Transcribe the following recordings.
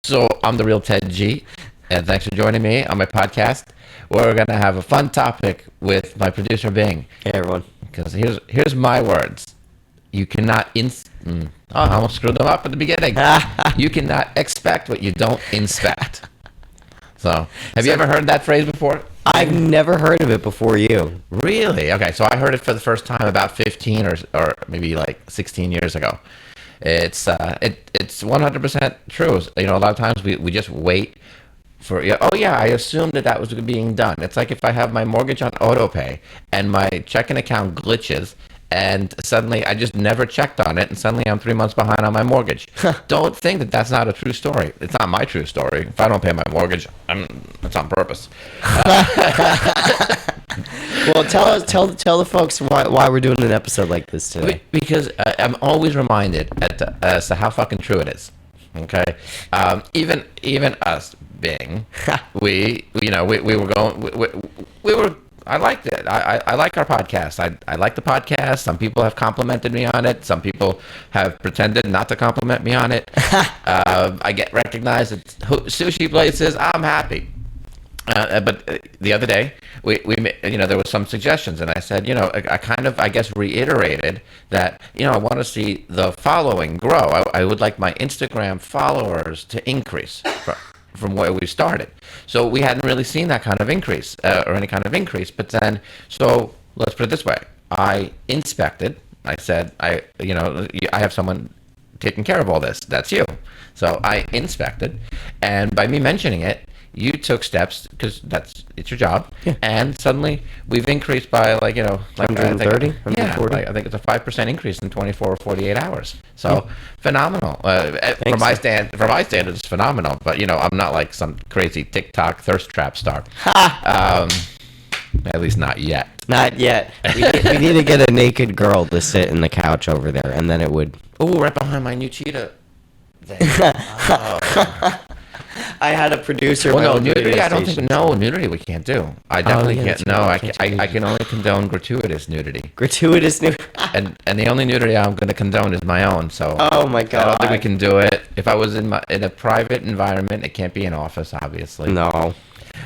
So I'm the real Ted G, and thanks for joining me on my podcast. We're gonna have a fun topic with my producer Bing. Hey everyone. Because here's my words. You cannot I almost screwed them up at the beginning. You cannot expect what you don't inspect. So, have you ever heard that phrase before? I've never heard of it before you. Really? Okay, so I heard it for the first time about 15 or maybe like 16 years ago. It's 100% true. You know, a lot of times we just wait for, oh yeah, I assumed that was being done. It's like if I have my mortgage on auto pay and my checking account glitches and suddenly I just never checked on it and suddenly I'm 3 months behind on my mortgage. Don't think that that's not a true story. It's not my true story. If I don't pay my mortgage, it's on purpose. Well, tell the folks why we're doing an episode like this today. Because I'm always reminded as to how fucking true it is. Okay, even us being, we were going, we were. I liked it. I like our podcast. I like the podcast. Some people have complimented me on it. Some people have pretended not to compliment me on it. I get recognized at sushi places. I'm happy. But the other day, we there was some suggestions, and I said, I guess reiterated that, I want to see the following grow. I would like my Instagram followers to increase from where we started. So we hadn't really seen that kind of increase or any kind of increase. But then, so let's put it this way: I inspected. I said, I have someone taking care of all this. That's you. So I inspected, and by me mentioning it, you took steps because it's your job, yeah. And suddenly we've increased by 130, 140. I think it's a 5% increase in 24 or 48 hours. So phenomenal. For my standards, it's phenomenal. But I'm not like some crazy TikTok thirst trap star. At least not yet. Not yet. We need to get a naked girl to sit in the couch over there, and then it would. Oh, right behind my new cheetah. Oh. I had a producer. Well, no, nudity. I don't think. No, nudity we can't do. I definitely can't. No, I can only condone gratuitous nudity. Gratuitous nudity. and the only nudity I'm going to condone is my own. So. Oh my God. I don't think we can do it. If I was in a private environment, it can't be an office, obviously. No.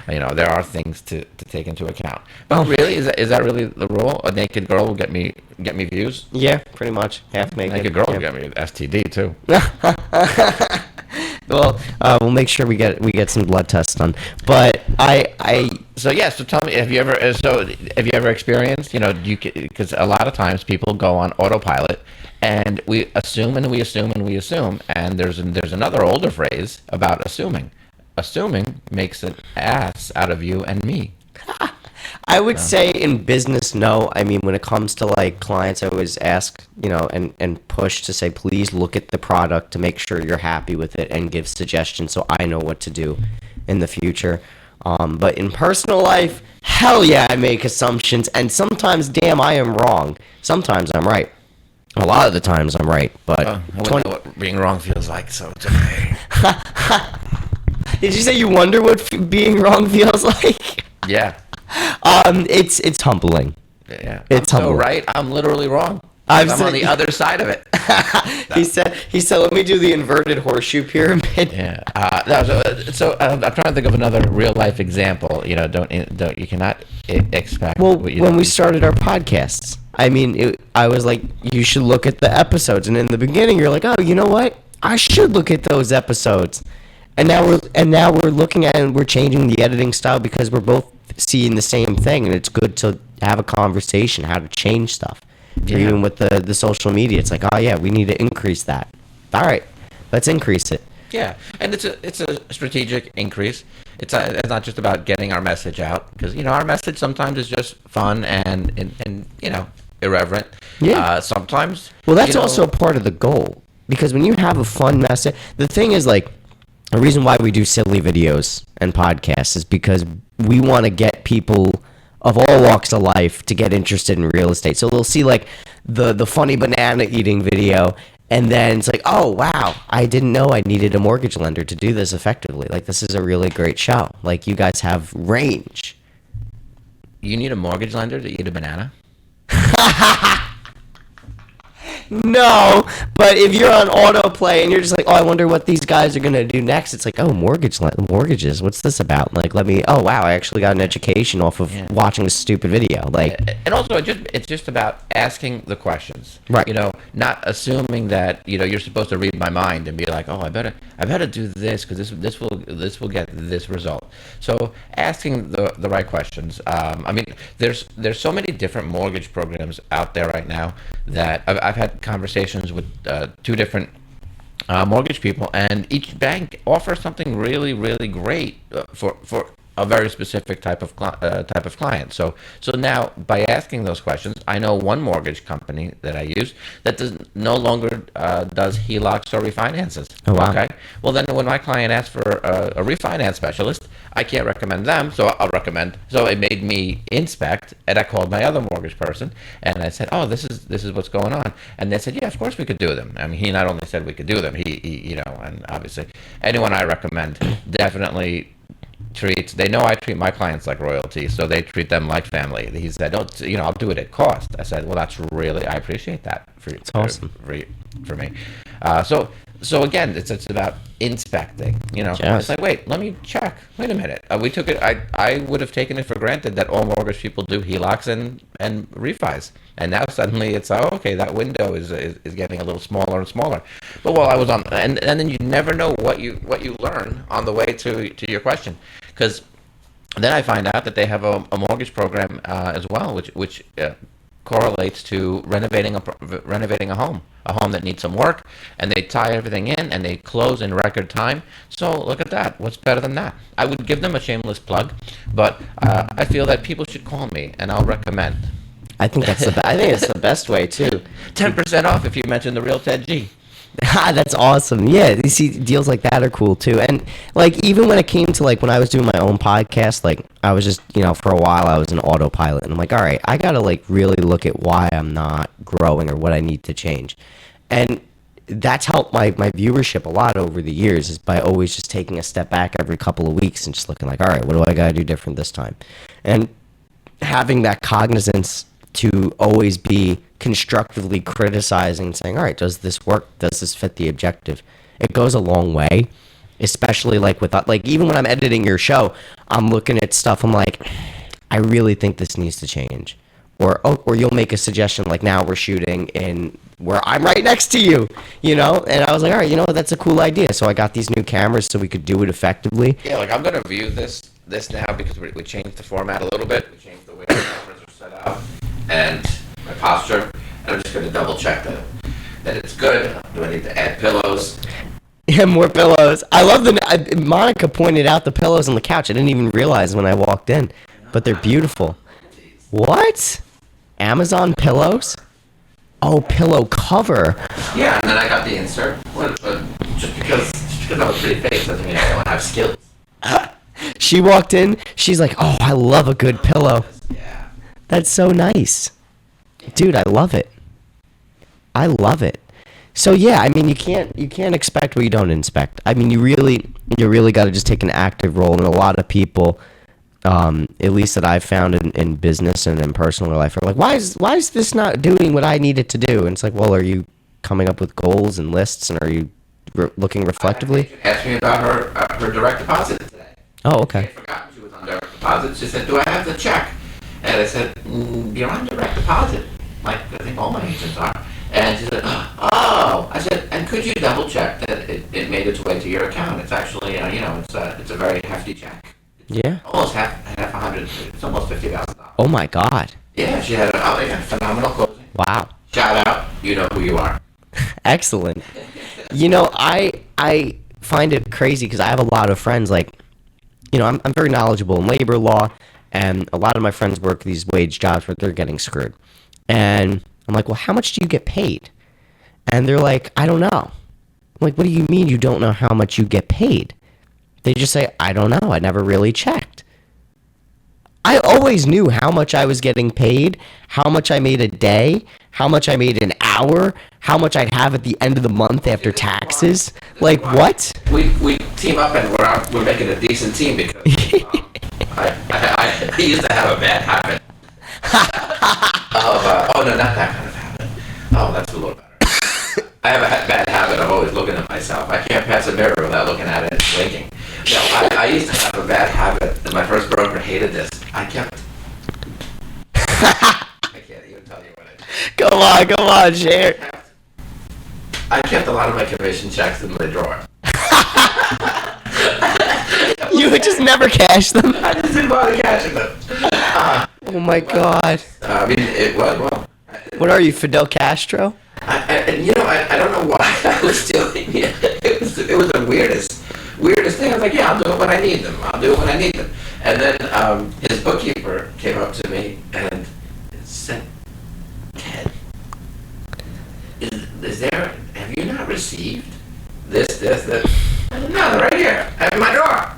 There are things to take into account. But really, is that really the rule? A naked girl will get me views? Yeah, pretty much. Half naked. Naked girl will get me STD too. Well, we'll make sure we get some blood tests done. But So tell me, have you ever experienced, because a lot of times people go on autopilot and we assume and we assume and we assume, and there's another older phrase about assuming. Assuming makes an ass out of you and me. I would say in business, no. I mean, when it comes to clients, I always ask, and push to say, please look at the product to make sure you're happy with it and give suggestions so I know what to do in the future. But in personal life, hell yeah, I make assumptions, and sometimes, damn, I am wrong. Sometimes I'm right. A lot of the times I'm right, but I wonder what being wrong feels like, so it's okay. Did you say you wonder what being wrong feels like? Yeah. It's humbling. Yeah. It's I'm humbling. so right. I'm literally wrong. I'm on the other side of it. He said, let me do the inverted horseshoe pyramid. Yeah. I'm trying to think of another real life example. You cannot expect. Well, when we started our podcasts, I mean, I was like, you should look at the episodes, and in the beginning, you're like, oh, you know what? I should look at those episodes. And now we're looking at it and we're changing the editing style because we're both seeing the same thing, and it's good to have a conversation how to change stuff. Yeah. Even with the social media, it's like, oh yeah, we need to increase that. All right, let's increase it. Yeah, and it's a strategic increase. It's not just about getting our message out, because our message sometimes is just fun and irreverent. Yeah. Sometimes. Well, that's also a part of the goal, because when you have a fun message, the thing is the reason why we do silly videos and podcasts is because we want to get people of all walks of life to get interested in real estate. So they'll see the funny banana eating video, and then it's like, oh wow, I didn't know I needed a mortgage lender to do this effectively. This is a really great show. You guys have range. You need a mortgage lender to eat a banana? No, but if you're on autoplay and you're just like, oh, I wonder what these guys are gonna do next. It's like, oh, mortgages. What's this about? Like, oh wow, I actually got an education off of watching this stupid video. Like, and also it's just about asking the questions, right? You know, not assuming that you're supposed to read my mind and be like, oh, I better do this because this will get this result. So asking the right questions. I mean, there's so many different mortgage programs out there right now that I've had conversations with two different mortgage people, and each bank offers something really, really great for a very specific type of client. So now by asking those questions, I know one mortgage company that I use that no longer does HELOCs or refinances. Oh, wow. Okay. Well, then when my client asks for a refinance specialist, I can't recommend them, so I'll recommend. So it made me inspect, and I called my other mortgage person, and I said, "Oh, this is what's going on," and they said, "Yeah, of course we could do them." I mean, he not only said we could do them, he and obviously anyone I recommend definitely treats. They know I treat my clients like royalty, so they treat them like family. He said, "Oh, I'll do it at cost." I said, "Well, that's really I appreciate that it's awesome for me." So again, it's about inspecting. Yes. It's like, wait, let me check. Wait a minute. We took it. I would have taken it for granted that all mortgage people do HELOCs and refis, and now suddenly it's okay. That window is getting a little smaller and smaller. But while I was on, and then you never know what you learn on the way to your question, because then I find out that they have a mortgage program as well, which correlates to renovating a home that needs some work, and they tie everything in and they close in record time. So look at that. What's better than that? I would give them a shameless plug, but I feel that people should call me and I'll recommend. I think that's I think it's the best way too. 10% off if you mention the real Ted G. That's awesome. Yeah, you see, deals like that are cool too. And like, even when it came to like when I was doing my own podcast, like I was just, for a while I was an autopilot, and I'm like, all right, I gotta like really look at why I'm not growing or what I need to change. And that's helped my viewership a lot over the years, is by always just taking a step back every couple of weeks and just looking like, all right, what do I gotta do different this time? And having that cognizance to always be constructively criticizing and saying, all right, does this work? Does this fit the objective? It goes a long way, especially like even when I'm editing your show, I'm looking at stuff. I'm like, I really think this needs to change. Or you'll make a suggestion like, now we're shooting in where I'm right next to you, and I was like, all right, that's a cool idea. So I got these new cameras so we could do it effectively. Yeah, like I'm going to view this now because we changed the format a little bit. We changed the way the cameras are set up and my posture, and I'm just going to double check that it's good. Do I need to add pillows? Yeah, more pillows. I love Monica pointed out the pillows on the couch. I didn't even realize when I walked in, but they're beautiful. What? Amazon pillows? Oh, pillow cover. Yeah, and then I got the insert. Just because I have a pretty face doesn't mean I don't have skills. She walked in. She's like, oh, I love a good pillow. Yeah. That's so nice. Dude, I love it. I love it. So yeah, I mean, you can't expect what you don't inspect. I mean, you really got to just take an active role. And a lot of people, at least that I've found in business and in personal life, are like, why is this not doing what I need it to do? And it's like, well, are you coming up with goals and lists, and are you looking reflectively? Asked me about her direct deposit today. Oh, okay. I had forgotten she was on direct deposit. She said, do I have the check? And I said, you're on direct deposit, like I think all my agents are. And she said, oh. I said, and could you double check that it made its way to your account? It's actually, it's a very hefty check. Yeah. Almost half 100. It's almost $50,000. Oh my God. Yeah, she had a phenomenal closing. Wow. Shout out, you know who you are. Excellent. I find it crazy because I have a lot of friends, like, I'm very knowledgeable in labor law, and a lot of my friends work these wage jobs where they're getting screwed. And I'm like, well, how much do you get paid? And they're like, I don't know. I'm like, what do you mean you don't know how much you get paid? They just say, I don't know. I never really checked. I always knew how much I was getting paid, how much I made a day, how much I made an hour, how much I'd have at the end of the month after taxes. Like, what? We team up and we're making a decent team because I used to have a bad habit. Oh, no, not that kind of habit. Oh, that's a little better. I have a bad habit of always looking at myself. I can't pass a mirror without looking at it and blinking. No, I used to have a bad habit, and my first broker hated this. I can't even tell you what I did. Come on, share. I kept a lot of my commission checks in my drawer. You would just never cash them. I just didn't bother cashing them. Oh my God. I mean, it was, well. What are you, Fidel Castro? I don't know why I was doing it. It was the weirdest thing. I was like, yeah, I'll do it when I need them. And then his bookkeeper came up to me and said, Ted, have you not received this? I said, no, they're right here. I have in my drawer.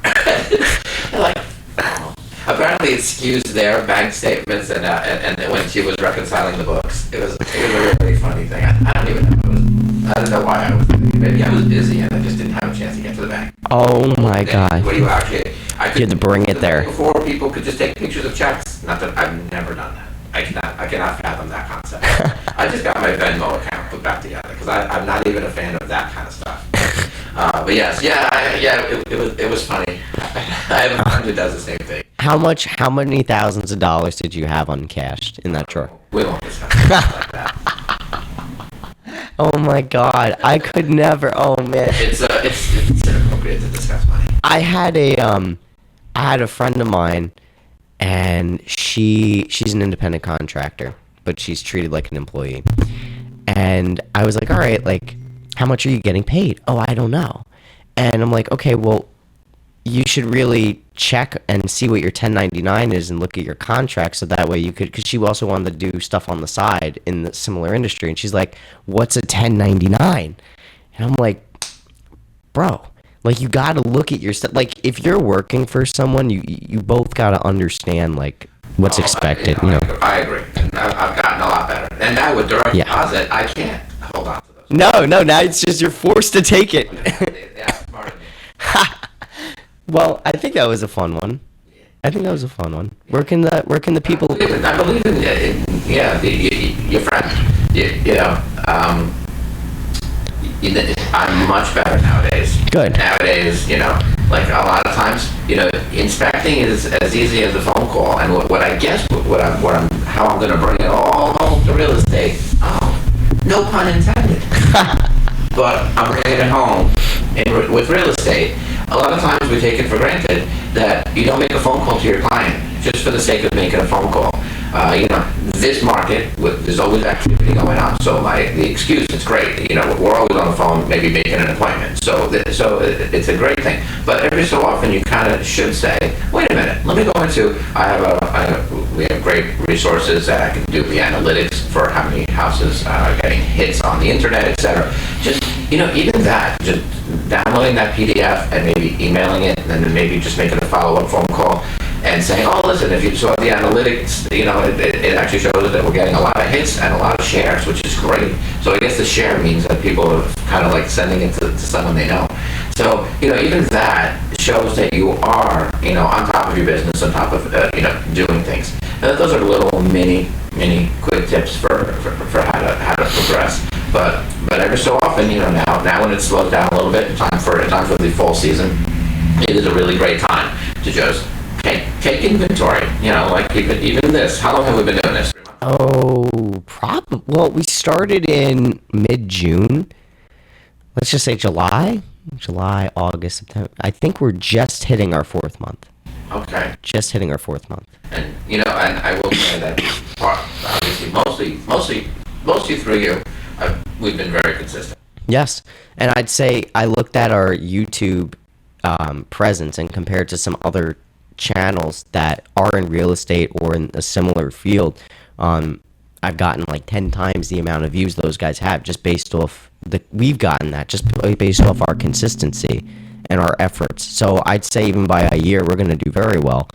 They're like, oh. Apparently it skews their bank statements and when she was reconciling the books. It was a really funny thing. I don't even know. I don't know why I was. Maybe I was busy and I just didn't have a chance to get to the bank. Oh my God. What do you actually? You had to bring it there. Before people could just take pictures of checks. Not that I've never done that. I cannot fathom that concept. I just got my Venmo account put back together because I'm not even a fan of that kind of stuff. But yes, it was funny. I have a friend who does the same thing. How many thousands of dollars did you have uncashed in that drawer? We won't discuss things like that. Oh my God, I could never. Oh man, It's inappropriate to discuss money. I had a friend of mine, and she's an independent contractor, but she's treated like an employee. And I was like, all right, like, how much are you getting paid? Oh, I don't know. And I'm like, okay, well, you should really check and see what your 1099 is and look at your contract so that way you could, because she also wanted to do stuff on the side in the similar industry. And she's like, what's a 1099? And I'm like, bro, like, you got to look at your stuff. Like, if you're working for someone, you both got to understand, like, what's expected. I agree. And I've gotten a lot better. And now with direct deposit, I can't hold on to those. No, now it's just you're forced to take it. Yeah, smart of me. Well, I think that was a fun one. Where can the people? I believe in your friend. I'm much better nowadays. Good. Nowadays, like a lot of times, inspecting is as easy as a phone call. And what I guess, how I'm going to bring it all home to real estate. Oh, no pun intended. But I'm bringing it home with real estate. A lot of times we take it for granted that you don't make a phone call to your client just for the sake of making a phone call. This market, there's always activity going on. So the excuse, it's great. We're always on the phone, maybe making an appointment. So it's a great thing. But every so often, you kind of should say, wait a minute, let me go into. We have great resources that I can do the analytics for how many houses are getting hits on the internet, etc. Just even that, just downloading that PDF and maybe emailing it, and then maybe just making a follow-up phone call. And saying, oh, listen, if you saw the analytics, it actually shows that we're getting a lot of hits and a lot of shares, which is great. So I guess the share means that people are kind of like sending it to someone they know. So, even that shows that you are, on top of your business, on top of, doing things. And those are little mini quick tips for how to progress. But every so often, now when it slows down a little bit, time for the fall season, it is a really great time to just take inventory, like even this. How long have we been doing this? Oh, probably. Well, we started in mid-June. Let's just say July, August, September. I think we're just hitting our 4th month. Okay. Just hitting our 4th month. And and I will say that obviously, mostly through you, we've been very consistent. Yes, and I'd say I looked at our YouTube presence and compared to some other channels that are in real estate or in a similar field, I've gotten like 10 times the amount of views those guys have just based off we've gotten that just based off our consistency and our efforts. So I'd say even by a year, we're going to do very well,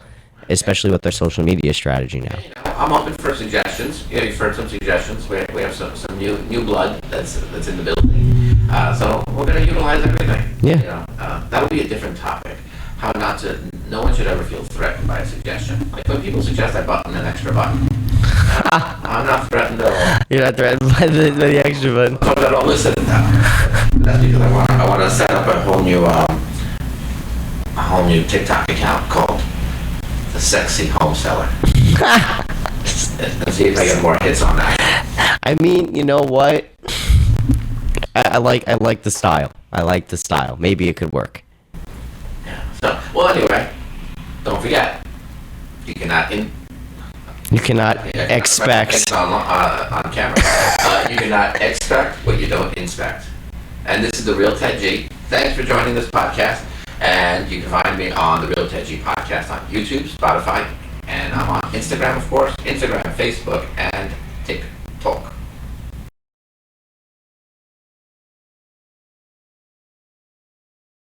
especially with their social media strategy now. I'm open for suggestions. You've heard some suggestions. We have some new blood that's in the building. So we're going to utilize everything. Yeah. That would be a different topic. How no one should ever feel threatened by a suggestion. Like when people suggest I button an extra button, I'm not threatened at all. You're not threatened by the extra button. Oh, no, no, listen. That's because I want to set up a whole new TikTok account called the Sexy Home Seller. And see if I get more hits on that. I mean, you know what? I like the style. I like the style. Maybe it could work. So, well, anyway, don't forget, you cannot expect. On camera. You cannot expect what you don't inspect. And this is the Real Ted G. Thanks for joining this podcast. And you can find me on the Real Ted G podcast on YouTube, Spotify, and I'm on Instagram, of course. Instagram, Facebook, and TikTok.